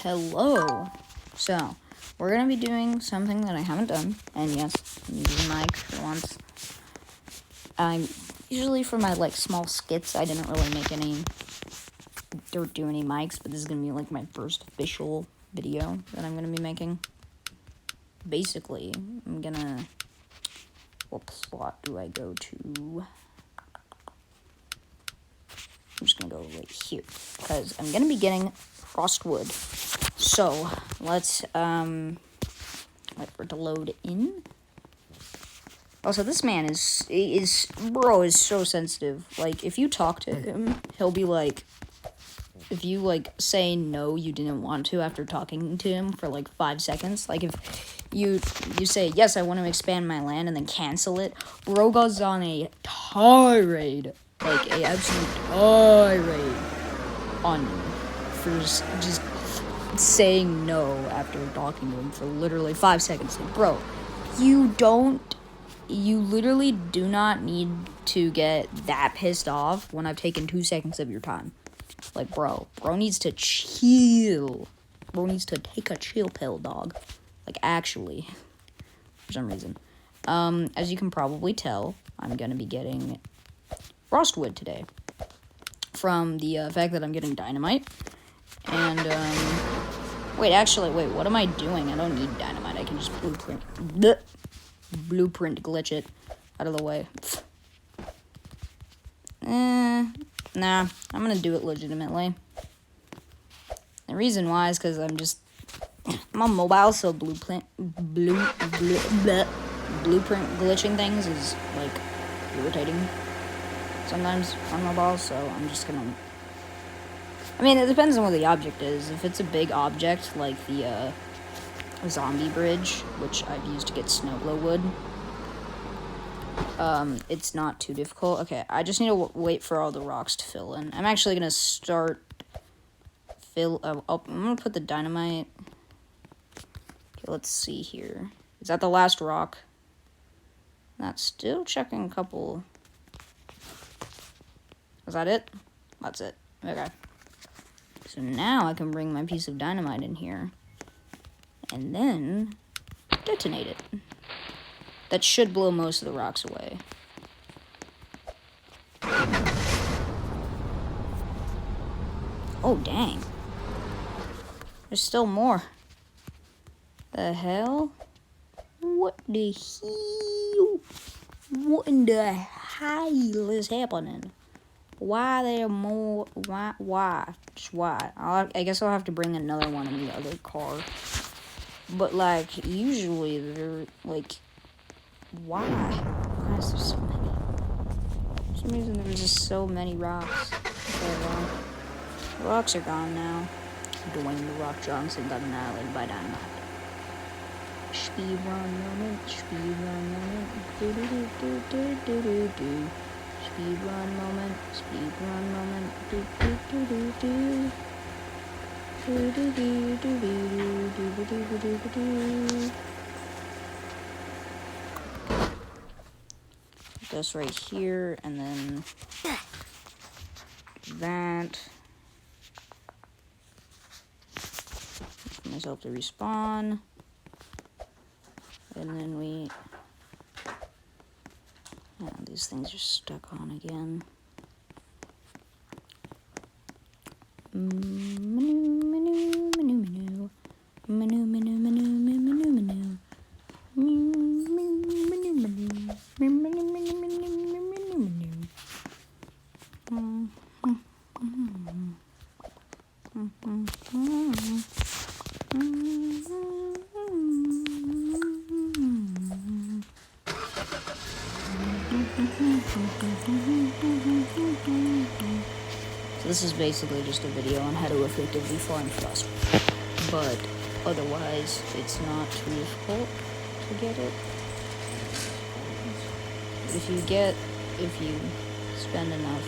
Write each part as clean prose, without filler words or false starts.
hello. So, we're going to be doing something that I haven't done, and yes, I'm using mic for once. Usually for my, small skits, I didn't really make any, or do any mics, but this is going to be, my first official video that I'm going to be making. Basically, I'm going to, what slot do I go to? I'm just going to go right here, because I'm going to be getting frostwood. So, let's, wait for it to load in. Also, this man is so sensitive. If you talk to him, he'll be if you, say no, you didn't want to after talking to him for, 5 seconds. If you say, yes, I want to expand my land, and then cancel it, bro goes on a tirade. A absolute tirade on you for just saying no after talking to him for literally 5 seconds. Bro, you literally do not need to get that pissed off when I've taken 2 seconds of your time. Bro needs to chill. Bro needs to take a chill pill, dog. Actually, for some reason. As you can probably tell, I'm gonna be getting frostwood today. From the fact that I'm getting dynamite. And, wait, what am I doing? I don't need dynamite. I can just blueprint glitch it out of the way. Nah, I'm gonna do it legitimately. The reason why is because I'm on mobile, so blueprint glitching things is, irritating sometimes on mobile, so I'm just gonna... it depends on what the object is. If it's a big object, like the, zombie bridge, which I've used to get snowblow wood, it's not too difficult. Okay, I just need to wait for all the rocks to fill in. I'm actually gonna start I'm gonna put the dynamite. Okay, let's see here. Is that the last rock? That's still checking a couple. Is that it? That's it. Okay. So now I can bring my piece of dynamite in here. And then detonate it. That should blow most of the rocks away. Oh, dang. There's still more. The hell? What the hell? What in the hell is happening? Why there more? Why? Just why? I guess I'll have to bring another one in the other car. But, usually they're, why? Why is there so many? For some reason, there's just so many rocks. Okay, well, the rocks are gone now. Dwayne The Rock Johnson got annihilated by dynamite. Speedrun moment, speedrun moment, do-do-do-do-do-do-do. Speedrun moment, speedrun moment, do-do-do-do-do. Do-do-do-do-do-do-do-do-do-do-do. This right here, and then that. Get myself to respawn. And then these things are stuck on again. So this is basically just a video on how to effectively farm frost. But otherwise, it's not too difficult to get it. If you spend enough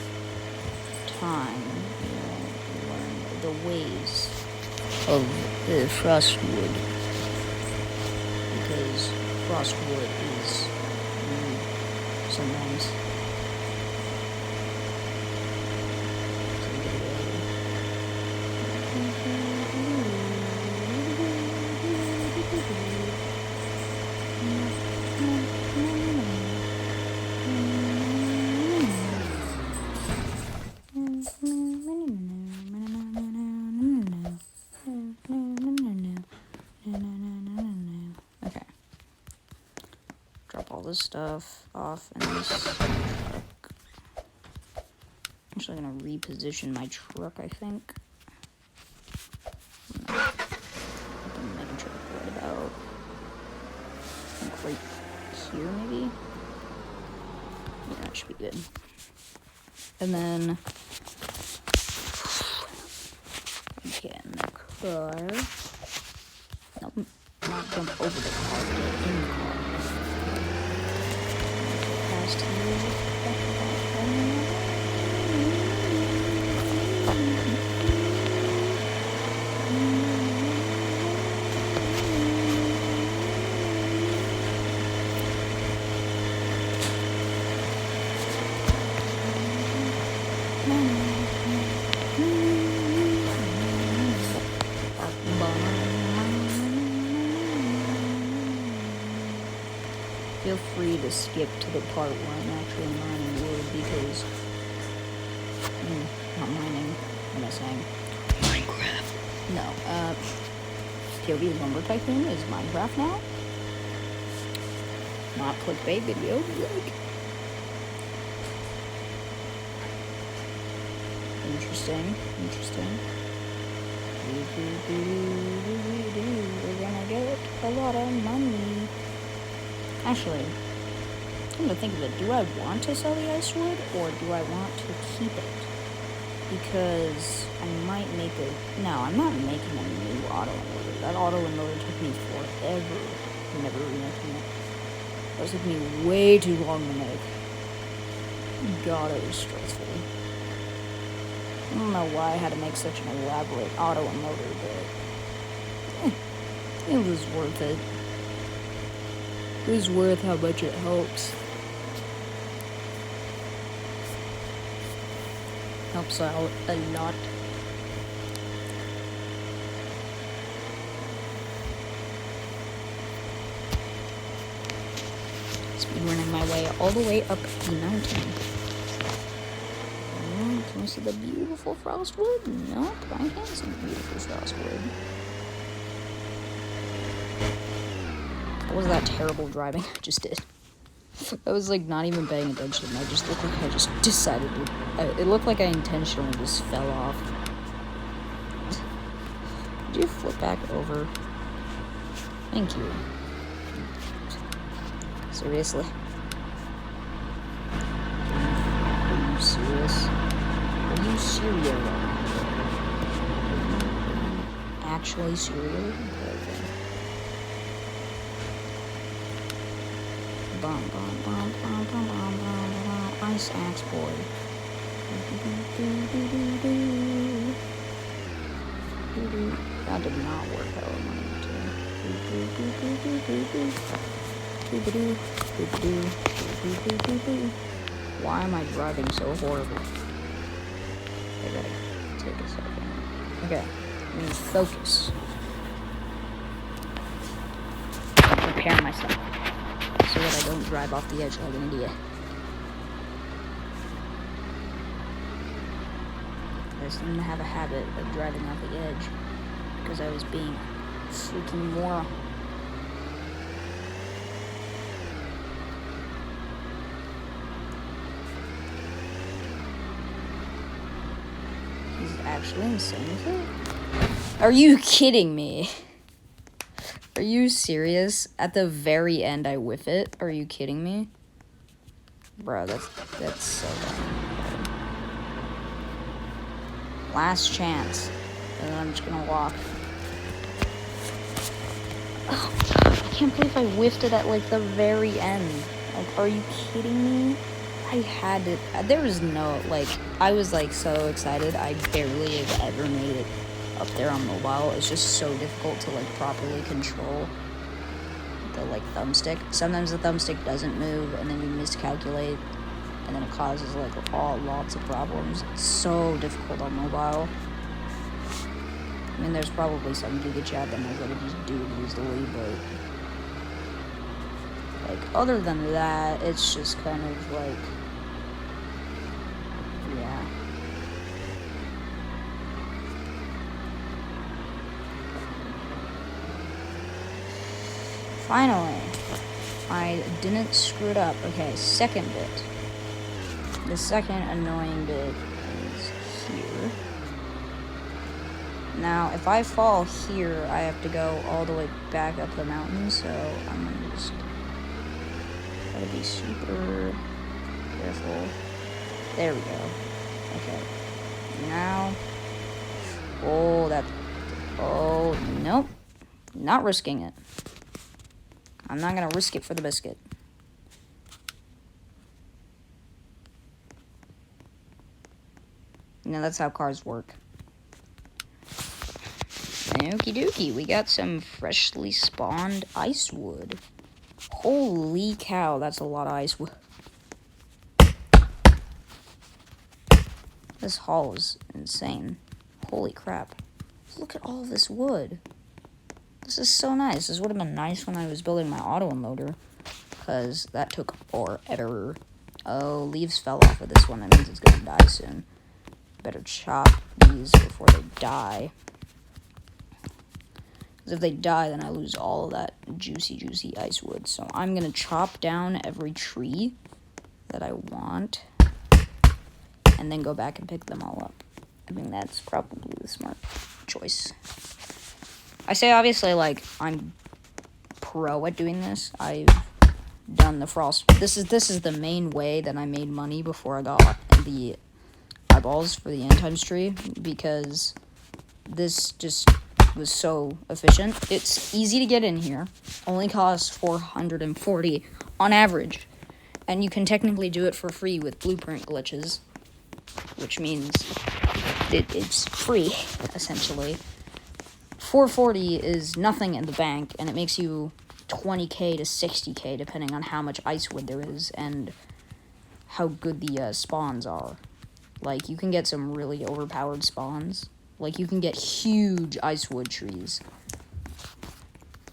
time, you learn the ways of the frostwood. Because frostwood is sometimes. this stuff off in this truck. I'm actually gonna reposition my truck, I think. No. The mega truck right about, I think right here, maybe? Yeah, that should be good. And then, get in the car. Nope, not jump over the car, get in the car. Past here. Feel free to skip to the part where I'm actually mining wood because not mining, what am I saying? Minecraft. No, POV Lumber Tycoon is Minecraft now. Not clickbait video, like. Interesting. We're gonna get a lot of money. Actually, come to think of it, do I want to sell the ice wood or do I want to keep it? Because I might make a... No, I'm not making a new auto unloader. That auto unloader took me forever. Never remaking it. That took me way too long to make. God, it was stressful. I don't know why I had to make such an elaborate auto unloader, but it was worth it. It was worth how much it helps. Helps out a lot. Speedrunning my way all the way up the mountain. Can you see the beautiful frostwood? Nope, I can't see the beautiful frostwood. What was that terrible driving I just did? I was like not even paying attention. I just looked like I just decided to... It looked like I intentionally just fell off. Did you flip back over? Thank you. Seriously? Are you serious? Are you serious? Actually serious? Bum, bum, bum, bum, bum, bum, bum, Ice axe boy. That did not work how I wanted to. Why am I driving so horrible? I gotta take a second. Okay, I need to focus. Prepare myself so that I don't drive off the edge like an idiot. I seem to have a habit of driving off the edge because I was being a freaking moron. He's actually insane with it? Are you kidding me? Are you serious? At the very end, I whiff it? Are you kidding me? Bro, that's so dumb. Last chance. And then I'm just gonna walk. Oh, God, I can't believe I whiffed it at, like, the very end. Like, are you kidding me? I had to... There was no, like... I was, like, so excited. I barely have ever made it up there on mobile. It's just so difficult to, like, properly control the, like, thumbstick. Sometimes the thumbstick doesn't move, and then you miscalculate, and then it causes, like, lots of problems. It's so difficult on mobile. I mean, there's probably some Giga Chat that knows how to just do it easily, but... like, other than that, it's just kind of, like... yeah. Finally. I didn't screw it up. Okay, second bit. The second annoying bit is here. Now, if I fall here, I have to go all the way back up the mountain, so I'm gonna just try to be super careful. There we go. Okay. Now, oh, nope. Not risking it. I'm not gonna risk it for the biscuit. You know, that's how cars work. Okie dokie, we got some freshly spawned ice wood. Holy cow, that's a lot of ice wood. This haul is insane. Holy crap. Look at all this wood. This is so nice. This would have been nice when I was building my auto unloader, because that took forever. Oh, leaves fell off of this one. That means it's going to die soon. Better chop these before they die. Because if they die, then I lose all of that juicy ice wood. So I'm going to chop down every tree that I want, and then go back and pick them all up. I think that's probably the smart choice. I say, obviously, like, I'm pro at doing this. I've done the frost. This is the main way that I made money before I got the eyeballs for the end times tree, because this just was so efficient. It's easy to get in here. Only costs 440 on average. And you can technically do it for free with blueprint glitches, which means it's free, essentially. 440 is nothing in the bank, and it makes you 20k to 60k, depending on how much ice wood there is and how good the spawns are. Like, you can get some really overpowered spawns. Like, you can get huge ice wood trees.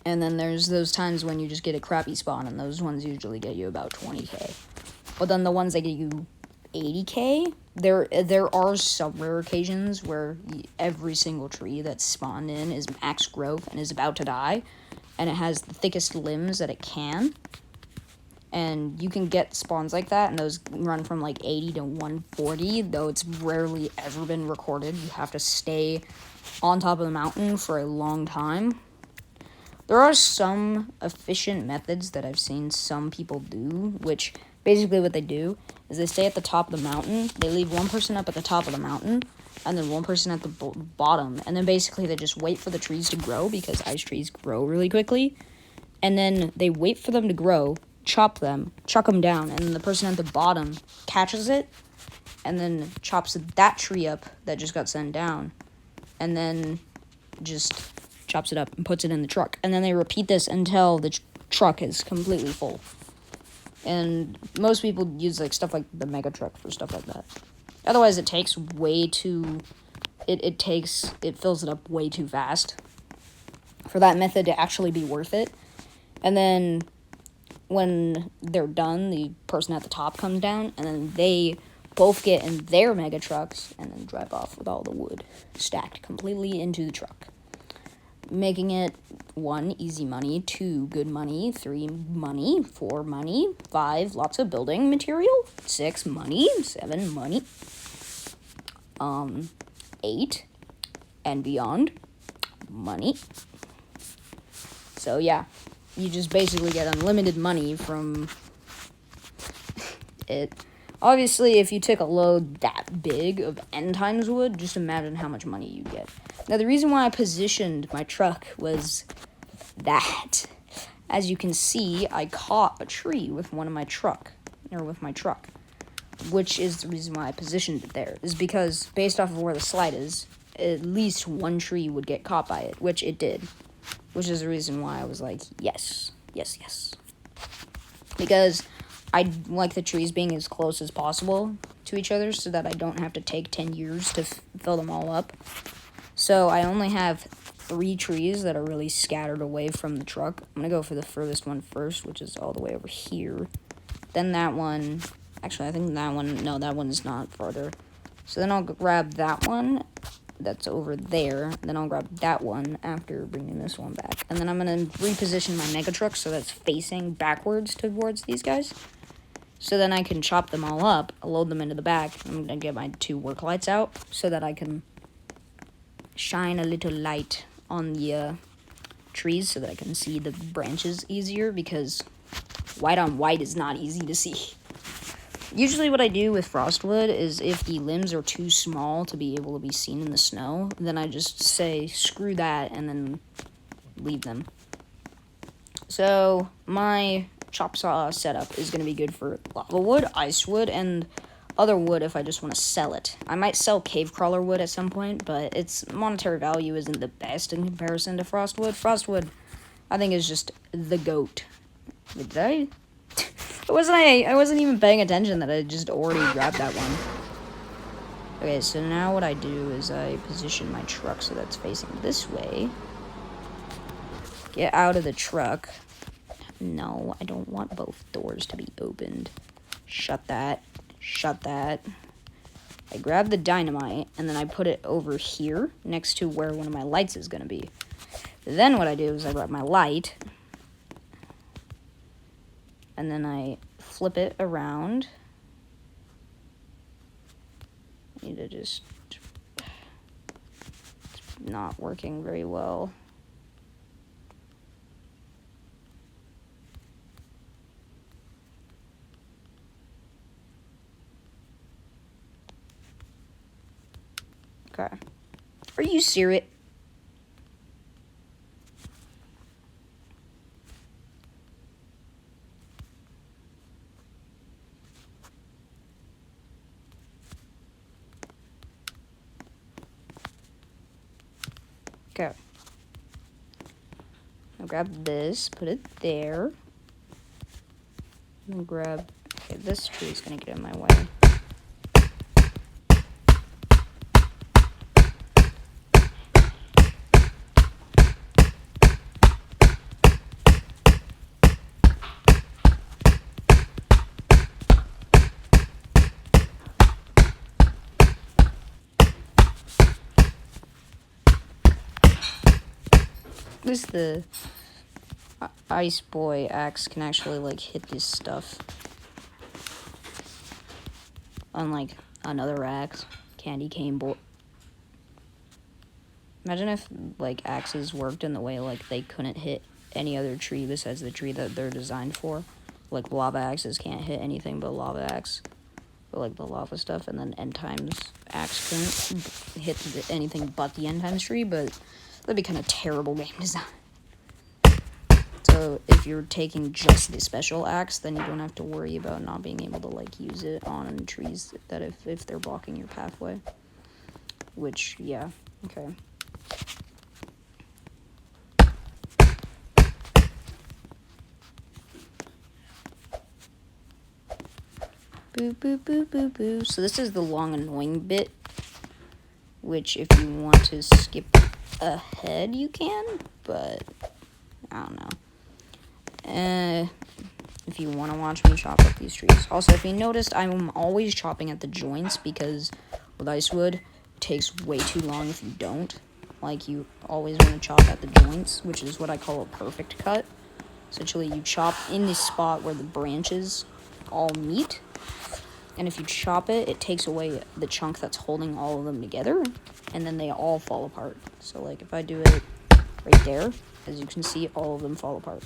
And then there's those times when you just get a crappy spawn, and those ones usually get you about 20k. But then the ones that get you 80k, there are some rare occasions where every single tree that's spawned in is max growth and is about to die, and it has the thickest limbs that it can. And you can get spawns like that, and those run from like 80 to 140, though it's rarely ever been recorded. You have to stay on top of the mountain for a long time. There are some efficient methods that I've seen some people do, which basically what they do is they stay at the top of the mountain, they leave one person up at the top of the mountain, and then one person at the bottom, and then basically they just wait for the trees to grow, because ice trees grow really quickly, and then they wait for them to grow, chop them, chuck them down, and then the person at the bottom catches it, and then chops that tree up that just got sent down, and then just chops it up and puts it in the truck. And then they repeat this until the truck is completely full. And most people use like stuff like the mega truck for stuff like that. Otherwise, it takes way too... It fills it up way too fast for that method to actually be worth it. And then when they're done, the person at the top comes down, and then they both get in their mega trucks and then drive off with all the wood stacked completely into the truck, making it 1, easy money, 2, good money, 3, money, 4, money, 5, lots of building material, 6, money, 7, money, 8, and beyond, money. So yeah, you just basically get unlimited money from it. Obviously, if you took a load that big of end times wood, just imagine how much money you get. Now, the reason why I positioned my truck was that, as you can see, I caught a tree with my truck, which is the reason why I positioned it there, is because, based off of where the slide is, at least one tree would get caught by it, which it did, which is the reason why I was like, yes, because I like the trees being as close as possible to each other so that I don't have to take 10 years to fill them all up. So I only have 3 trees that are really scattered away from the truck. I'm going to go for the furthest one first, which is all the way over here. Then that one. Actually, I think that one. No, that one is not farther. So then I'll grab that one. that's over there. Then I'll grab that one after bringing this one back. And then I'm going to reposition my mega truck so that's facing backwards towards these guys. So then I can chop them all up, load them into the back. I'm going to get my 2 work lights out so that I can shine a little light on the trees so that I can see the branches easier, because white on white is not easy to see. Usually what I do with Frostwood is if the limbs are too small to be able to be seen in the snow, then I just say screw that and then leave them. So my chop saw setup is going to be good for lava wood, ice wood, and other wood if I just want to sell it. I might sell cave crawler wood at some point, but its monetary value isn't the best in comparison to Frostwood. Frostwood, I think, is just the goat. Did I wasn't even paying attention that I just already grabbed that one. Okay, so now what I do is I position my truck so that's facing this way. Get out of the truck. No, I don't want both doors to be opened. Shut that. Shut that. I grab the dynamite, and then I put it over here next to where one of my lights is going to be. Then what I do is I grab my light, and then I flip it around. I need to just... It's not working very well. Okay. Are you serious? Okay. I'll grab this, put it there. And grab... Okay, this tree is going to get in my way. At least the Ice Boy axe can actually, like, hit this stuff. Unlike another axe, candy cane bolt. Imagine if, like, axes worked in the way, like, they couldn't hit any other tree besides the tree that they're designed for. Like, lava axes can't hit anything but lava axe. Or, like, the lava stuff, and then end times axe couldn't hit anything but the end times tree, but that'd be kind of terrible game design. So if you're taking just the special axe, then you don't have to worry about not being able to, like, use it on trees that if they're blocking your pathway. Which, yeah, okay. Boo, boo, boo, boo, boo. So this is the long, annoying bit, which if you want to skip ahead, you can, but I don't know. If you want to watch me chop up these trees. Also, if you noticed, I'm always chopping at the joints because with icewood, it takes way too long if you don't. Like, you always want to chop at the joints, which is what I call a perfect cut. Essentially, you chop in the spot where the branches all meet. And if you chop it, it takes away the chunk that's holding all of them together. And then they all fall apart. So, like, if I do it right there, as you can see, all of them fall apart.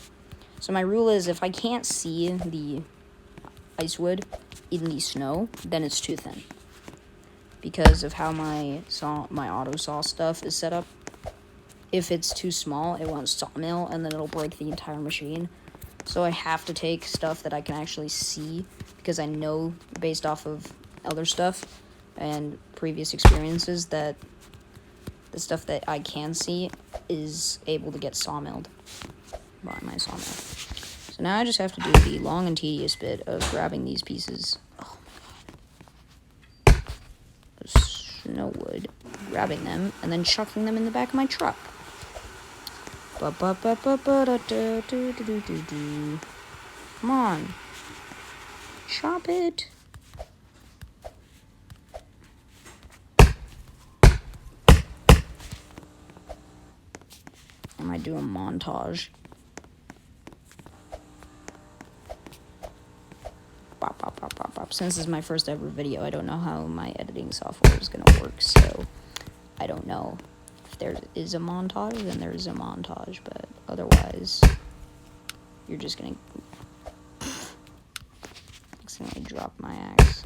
So my rule is if I can't see the icewood in the snow, then it's too thin. Because of how my auto saw stuff is set up. If it's too small, it won't sawmill, and then it'll break the entire machine. So I have to take stuff that I can actually see, because I know, based off of other stuff and previous experiences, that the stuff that I can see is able to get sawmilled by my sawmill. So now I just have to do the long and tedious bit of grabbing these pieces. Oh my god. Of snow wood, grabbing them, and then chucking them in the back of my truck. Come on. Chop it. might do a montage. Bop, bop, bop, bop, bop. Since this is my first ever video, I don't know how my editing software is gonna work, so I don't know. If there is a montage, then there is a montage, but otherwise, you're just gonna accidentally drop my axe.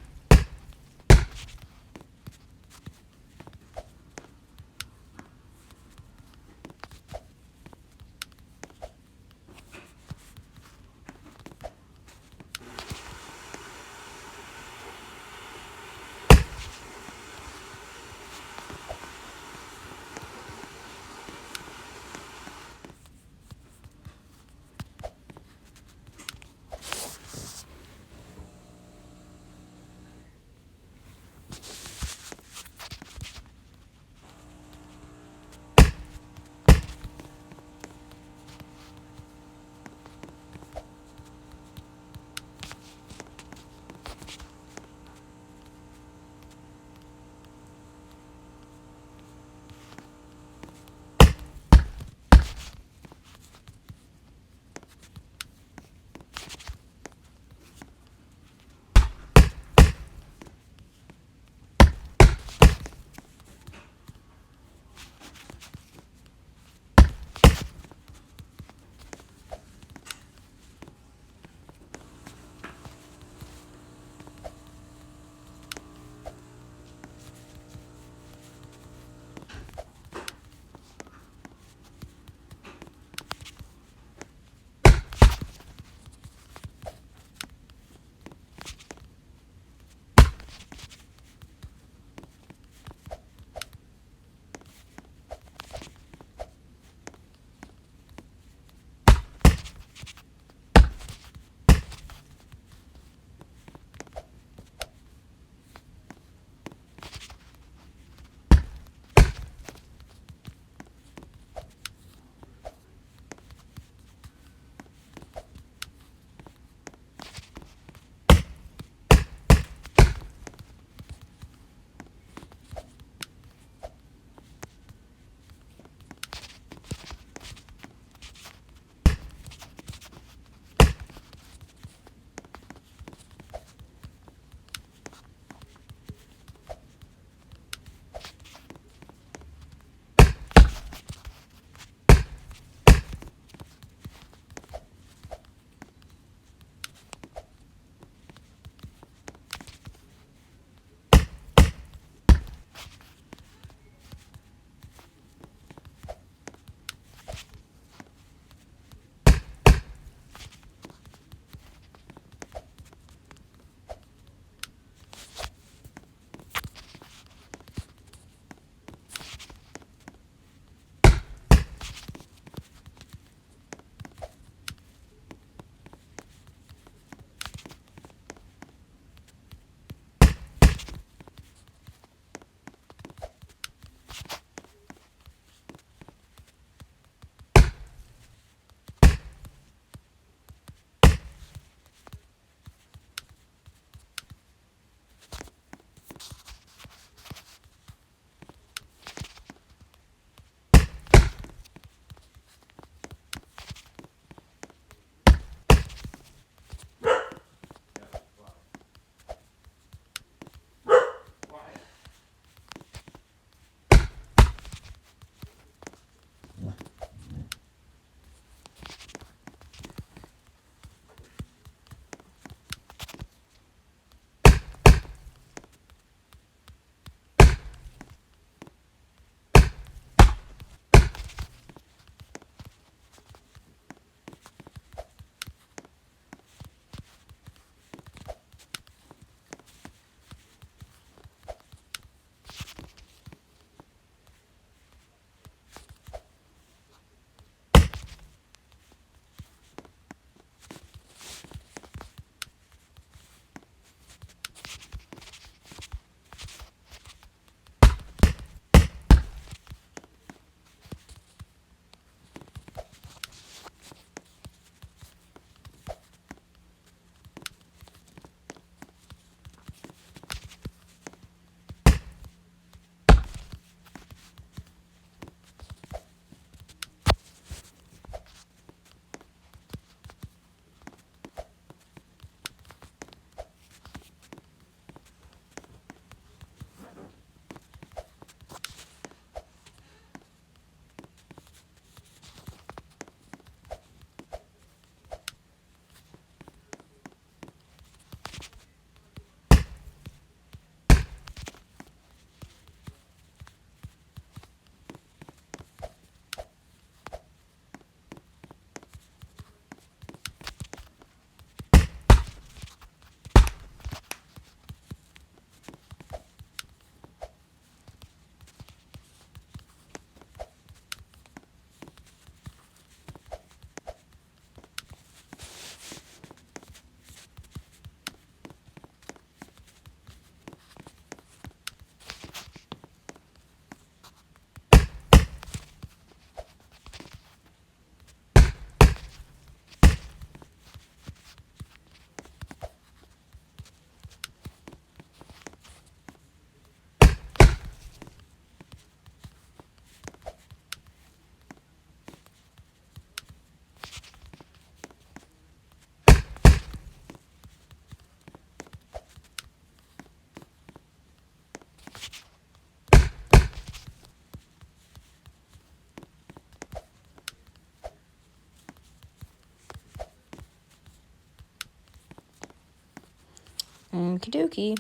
Okie dokie.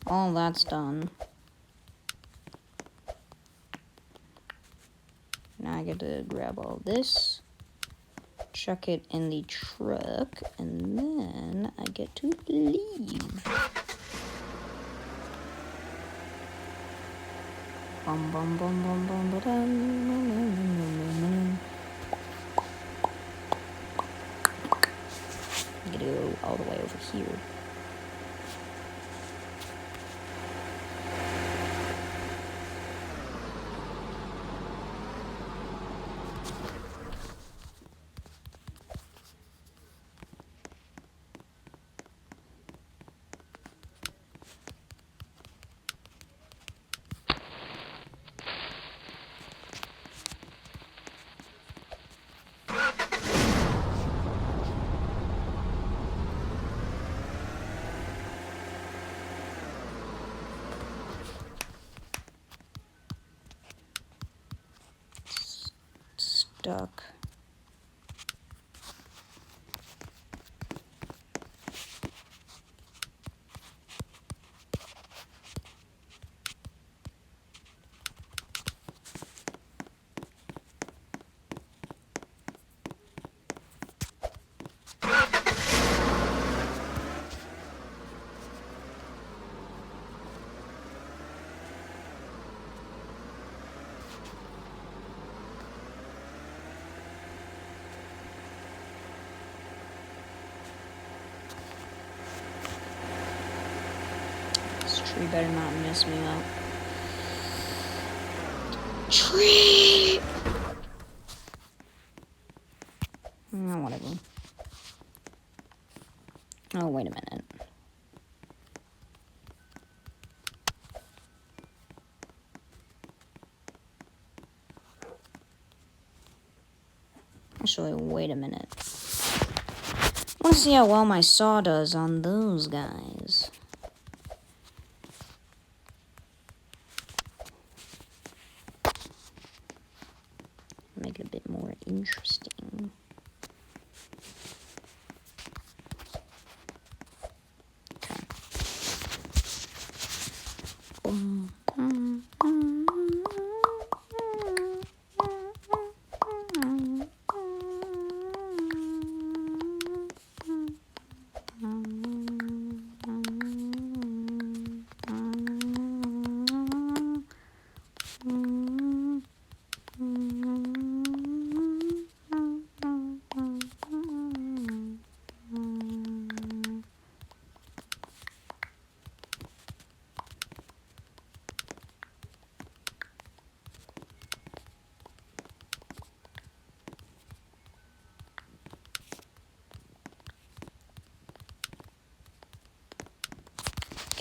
All that's done. Now I get to grab all this, chuck it in the truck, and then I get to leave. Bum, bum, bum, bum, bum, ba, dum. I'm gonna go all the way over here. Stuck. This tree better not mess me up. Tree! Oh, whatever. Oh, wait a minute. Actually, wait a minute. I want to see how well my saw does on those guys. Make it a bit more interesting. Okay.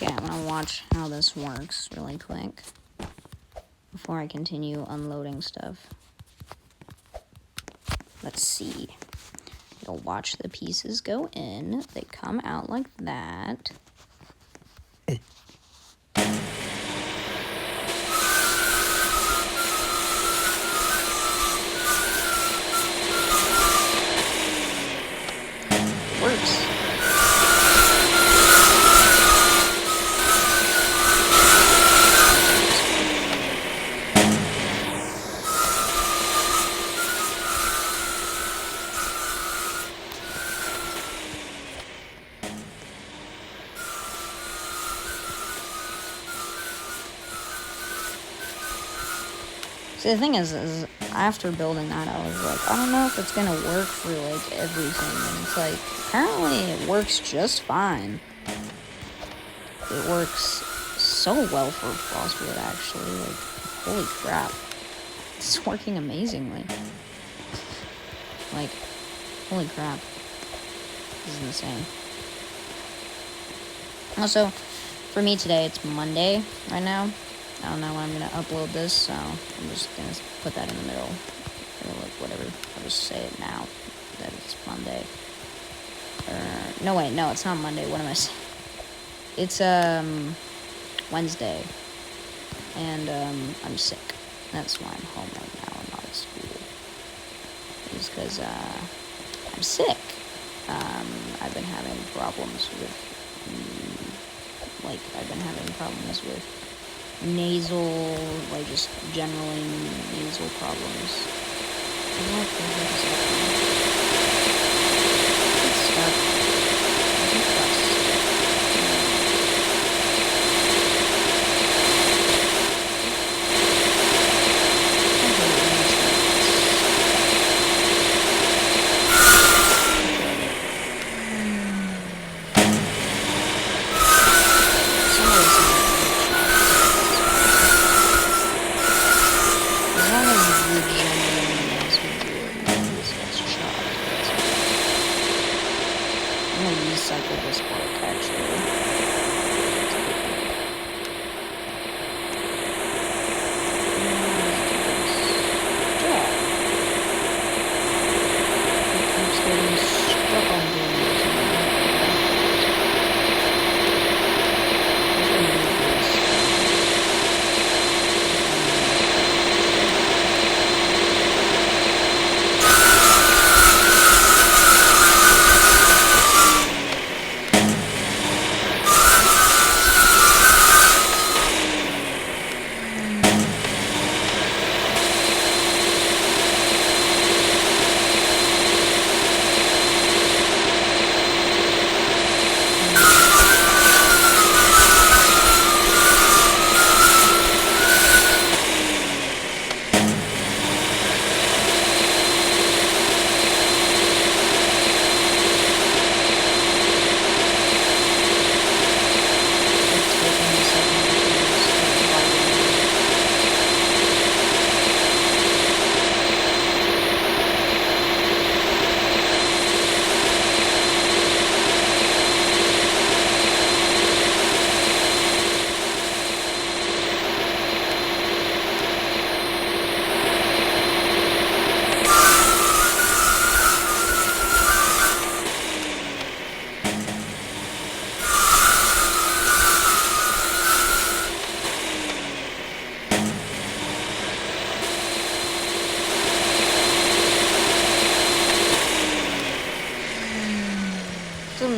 Okay, I'm gonna watch how this works really quick before I continue unloading stuff. Let's see. You'll watch the pieces go in. They come out like that. Works. See, the thing is after building that, I was like, I don't know if it's gonna work for, like, everything. And it's like, apparently it works just fine. It works so well for Frostwood, actually. Like, holy crap. It's working amazingly. Like, holy crap. This is insane. Also, for me today, it's Monday right now. I don't know when I'm going to upload this, so I'm just going to put that in the middle. Or like whatever. I'll just say it now that it's Monday. No, wait, no, it's not Monday. What am I saying? It's Wednesday. And I'm sick. That's why I'm home right now and not at school. It's because I'm sick. I've been having problems with, nasal, like just generally nasal problems. What the heck is happening? It's stuck. I think it got stuck. Recycle this part actually.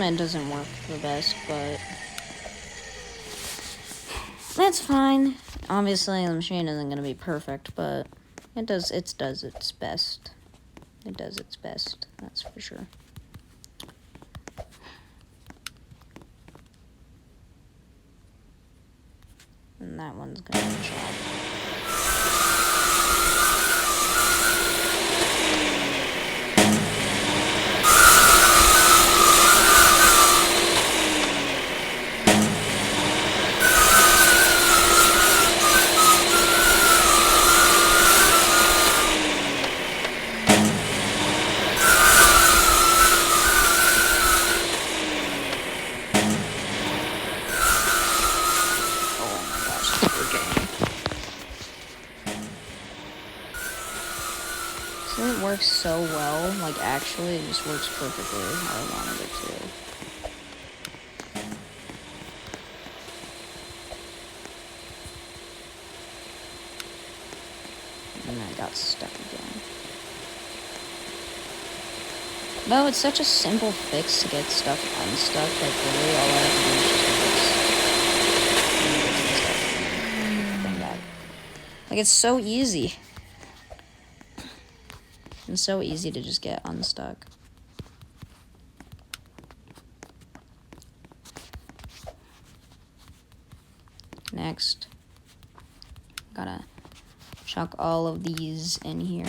It doesn't work the best, but that's fine. Obviously, the machine isn't going to be perfect, but it does its best. It does its best, that's for sure. And that one's going to chop. It works so well, like actually it just works perfectly how I wanted it to. And I got stuck again. No, it's such a simple fix to get stuff unstuck, like literally all I have to do is just do this. Like it's so easy. It's so easy to just get unstuck. Next, gotta chuck all of these in here.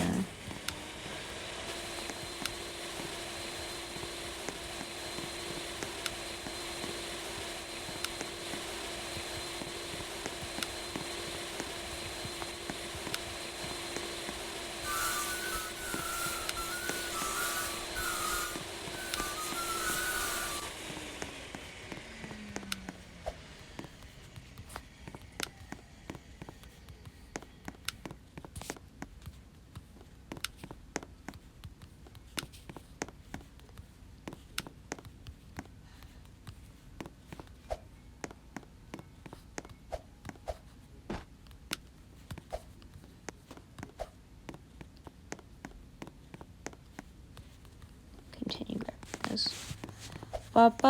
Anyway,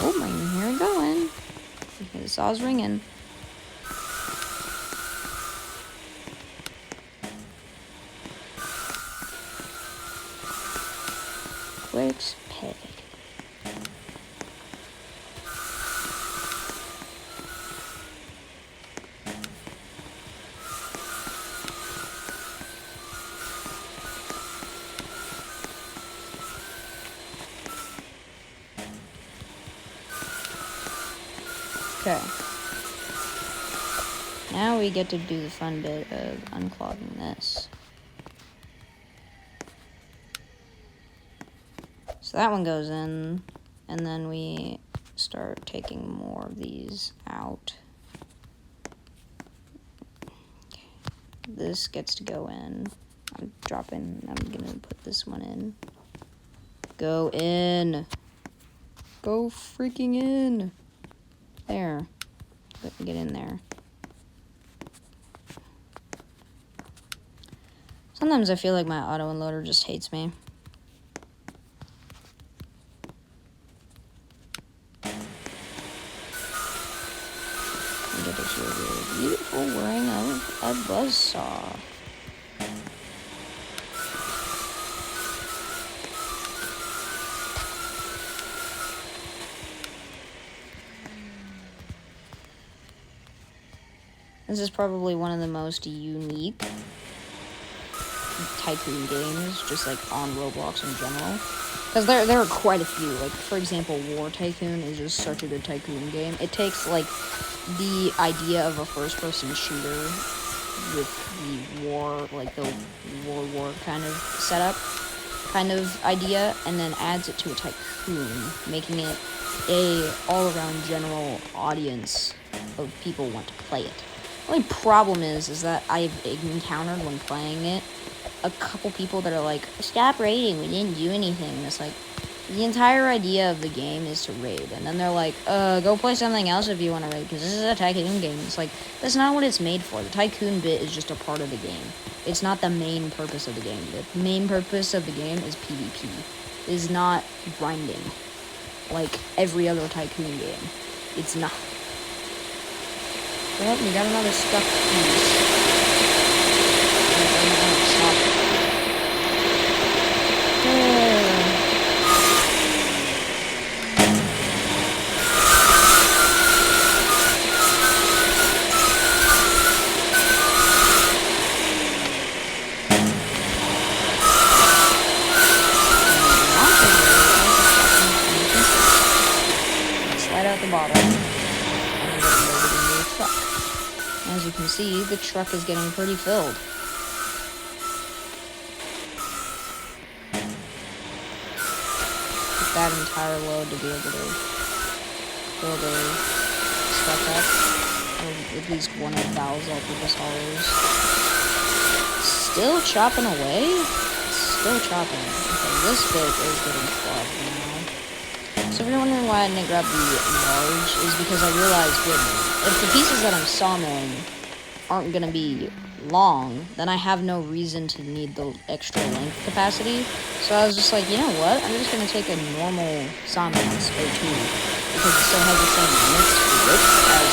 oh, my here we going. The saw's ringing. Works perfect. Okay. Now we get to do the fun bit of unclogging this. So that one goes in, and then we start taking more of these out. Okay. This gets to go in. I'm gonna put this one in. Go in. Go freaking in. There. Let me get in there. Sometimes I feel like my auto unloader just hates me. I get this really beautiful ring of a buzzsaw. This is probably one of the most unique tycoon games, just like on Roblox in general. Because there are quite a few. Like, for example, War Tycoon is just such a good tycoon game. It takes, like, the idea of a first-person shooter with the war, like the World War kind of setup, kind of idea, and then adds it to a tycoon, making it a all-around general audience of people want to play it. The only problem is that I've encountered when playing it a couple people that are like, stop raiding, we didn't do anything. And it's like, the entire idea of the game is to raid. And then they're like, go play something else if you want to raid, because this is a tycoon game. It's like, that's not what it's made for. The tycoon bit is just a part of the game. It's not the main purpose of the game. The main purpose of the game is PvP. It is not grinding like every other tycoon game. It's not. Well, we got another stuck piece. As you can see, the truck is getting pretty filled. Took that entire load to be able to fill the truck up. Or at least one of Val's all-purpose haulers. Still chopping away? Still chopping. Okay, this bit is getting clogged now. So if you're wondering why I didn't grab the large, is because I realized if the pieces that I'm sawmilling aren't going to be long, then I have no reason to need the extra length capacity. So I was just like, you know what? I'm just going to take a normal sawmill O2 because it still has the same limits for width as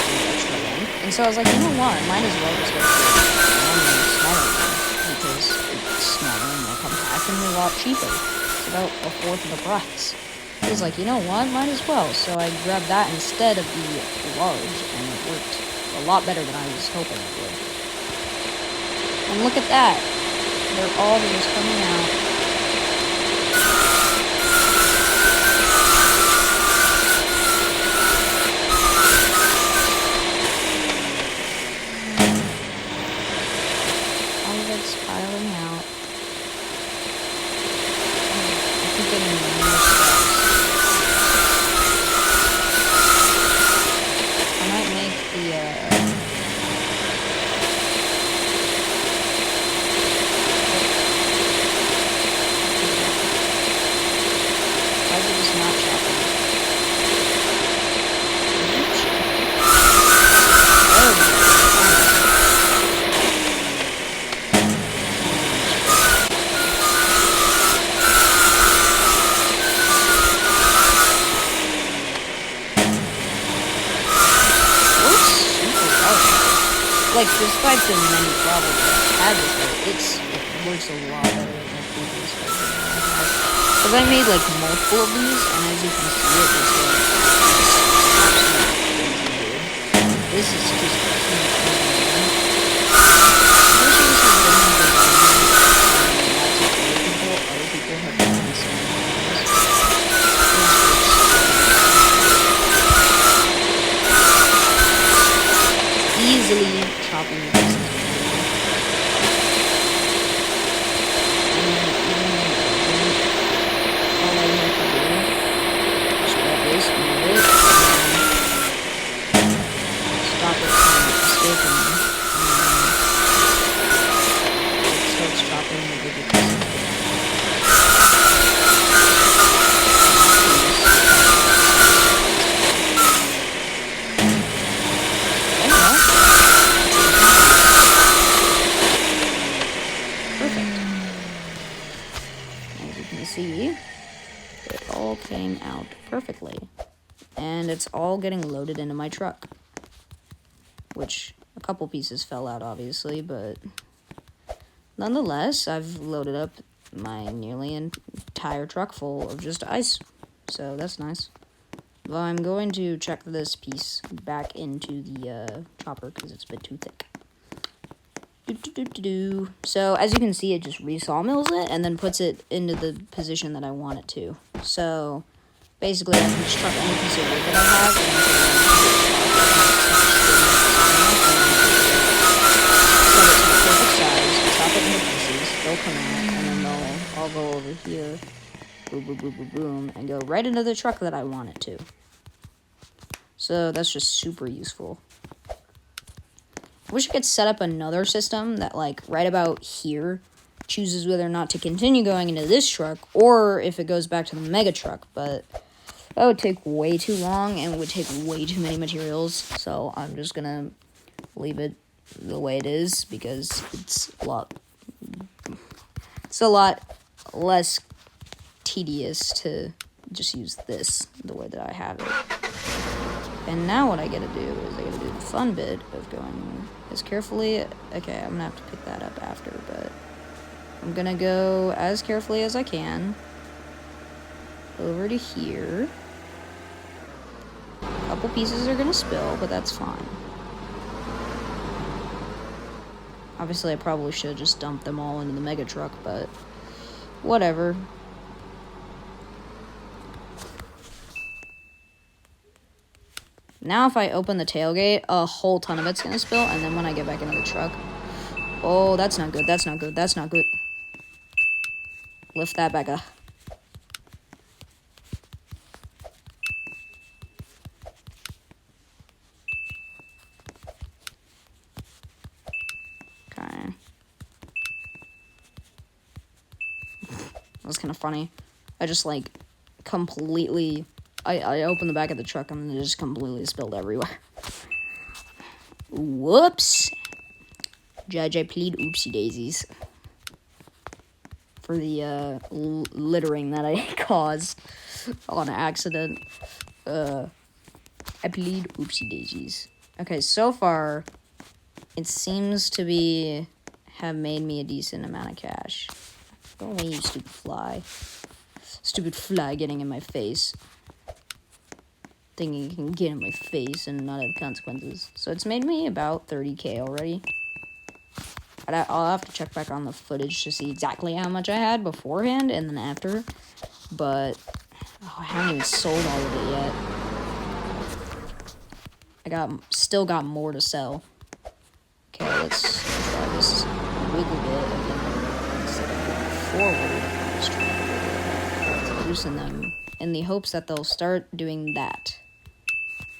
the extra length. And so I was like, you know what? I might as well just go for a smaller one because it's smaller and more compact and a lot cheaper. It's about a fourth of the price. I was like, you know what, might as well. So I grabbed that instead of the large, and it worked a lot better than I was hoping it would. And look at that. They're all just coming out. All of it's piling out. I keep getting more stuff. like, despite the many problems I've had with it, it works a lot better than the previous version that I had. Because I made, like, multiple of these, and as you can see, it was, like, absolutely crazy good. This is just amazing. Other people have done so many easily chopping the pieces. All I have to do is grab this, move it, and stop it from escaping me. And it starts chopping the bigger pieces. See, it all came out perfectly, and it's all getting loaded into my truck, which a couple pieces fell out obviously, but nonetheless I've loaded up my nearly entire truck full of just ice, so that's nice. Well, I'm going to check this piece back into the chopper because it's a bit too thick. So, as you can see, it just resawmills it and then puts it into the position that I want it to. So, basically, I can just chuck any piece of wood that I have and set it to the perfect size, chop it into pieces, they'll come out, and then I'll go over here, boom, boom, boom, boom, boom, and go right into the truck that I want it to. So, that's just super useful. I wish I could set up another system that, like, right about here chooses whether or not to continue going into this truck or if it goes back to the mega truck, but that would take way too long and would take way too many materials, so I'm just gonna leave it the way it is because it's a lot less tedious to just use this the way that I have it. And now what I gotta do is I gotta do the fun bit of going as carefully. Okay, I'm gonna have to pick that up after, but I'm gonna go as carefully as I can over to here. A couple pieces are gonna spill, but that's fine. Obviously, I probably should have just dumped them all into the mega truck, but whatever. Now if I open the tailgate, a whole ton of it's gonna spill, and then when I get back into the truck... Oh, that's not good, that's not good, that's not good. Lift that back up. Okay. That was kind of funny. I just, like, completely... I opened the back of the truck and it just completely spilled everywhere. Whoops. Judge, I plead oopsie daisies. For the littering that I caused on accident. I plead oopsie daisies. Okay, so far, it seems to have made me a decent amount of cash. Go away, you stupid fly. Stupid fly getting in my face. Thinking you can get in my face and not have consequences. So it's made me about 30K already. I'll have to check back on the footage to see exactly how much I had beforehand and then after. But I haven't even sold all of it yet. Still got more to sell. Okay, let's try this wiggle bit again. Instead of going forward, let's try to loosen them in the hopes that they'll start doing that.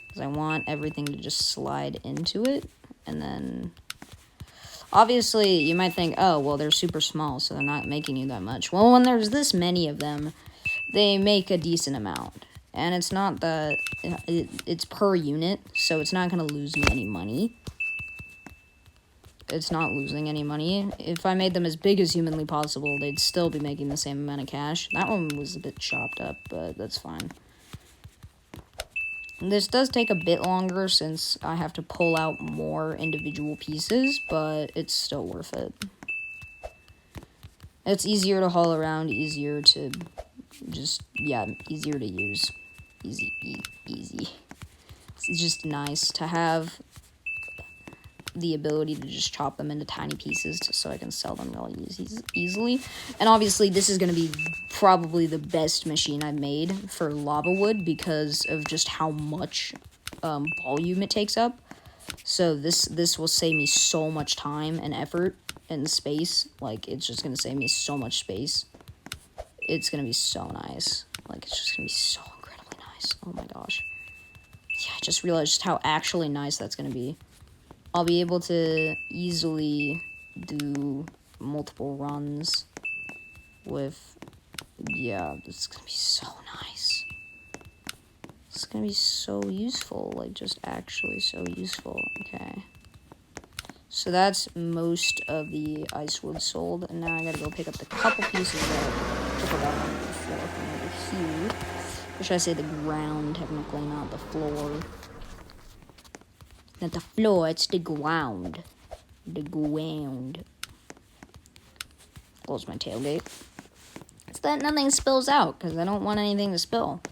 Because I want everything to just slide into it, and then... Obviously, you might think, oh, well, they're super small, so they're not making you that much. Well, when there's this many of them, they make a decent amount. And it's not that... It's per unit, so it's not going to lose me any money. It's not losing any money. If I made them as big as humanly possible, they'd still be making the same amount of cash. That one was a bit chopped up, but that's fine. This does take a bit longer since I have to pull out more individual pieces, but it's still worth it. It's easier to haul around, easier to easier to use. Easy. It's just nice to have the ability to just chop them into tiny pieces so I can sell them really easily. And obviously, this is going to be probably the best machine I've made for lava wood because of just how much volume it takes up. So this will save me so much time and effort and space. Like, it's just going to save me so much space. It's going to be so nice. Like, it's just going to be so incredibly nice. Oh my gosh. Yeah, I just realized just how actually nice that's going to be. I'll be able to easily do multiple runs with, yeah, this is going to be so nice. It's going to be so useful, like, just actually so useful. Okay. So that's most of the ice wood sold, and now I gotta go pick up the couple pieces that I took out on the floor from over here. Or should I say the ground, technically, not the floor. Not the floor, it's the ground. The ground. Close my tailgate. So that nothing spills out, because I don't want anything to spill.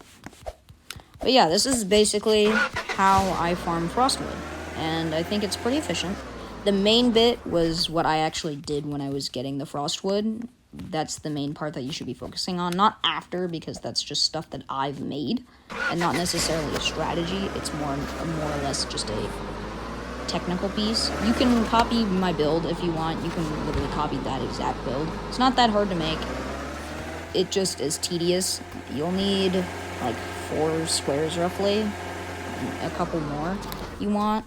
But yeah, this is basically how I farm frostwood. And I think it's pretty efficient. The main bit was what I actually did when I was getting the frostwood. That's the main part that you should be focusing on. Not after, because that's just stuff that I've made. And not necessarily a strategy. It's more or less just a technical piece. You can copy my build if you want. You can literally copy that exact build. It's not that hard to make. It just is tedious. You'll need like 4 squares roughly. A couple more you want.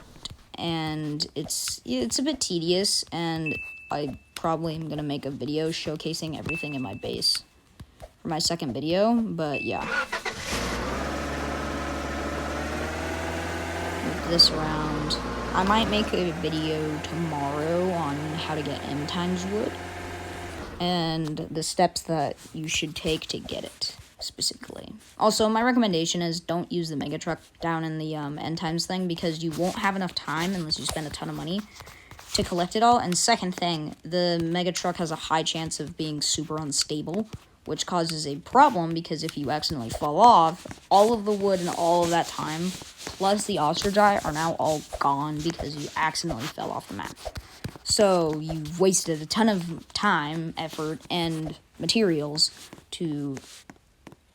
And it's a bit tedious, and I probably am going to make a video showcasing everything in my base for my second video, but yeah. Move this around. I might make a video tomorrow on how to get M times wood, and the steps that you should take to get it. Specifically. Also, my recommendation is don't use the mega truck down in the end times thing because you won't have enough time unless you spend a ton of money to collect it all. And second thing, the mega truck has a high chance of being super unstable, which causes a problem because if you accidentally fall off, all of the wood and all of that time plus the ostrich eye are now all gone because you accidentally fell off the map. So you've wasted a ton of time, effort, and materials to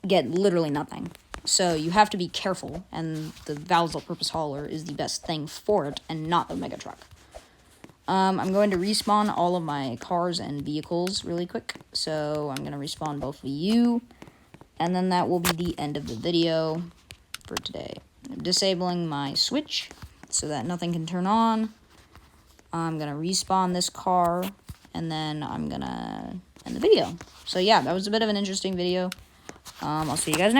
get literally nothing. So you have to be careful, and the Val's all-purpose hauler is the best thing for it, and not the mega truck. I'm going to respawn all of my cars and vehicles really quick. So I'm going to respawn both of you, and then that will be the end of the video for today. I'm disabling my switch so that nothing can turn on. I'm going to respawn this car, and then I'm going to end the video. So yeah, that was a bit of an interesting video. I'll see you guys next time.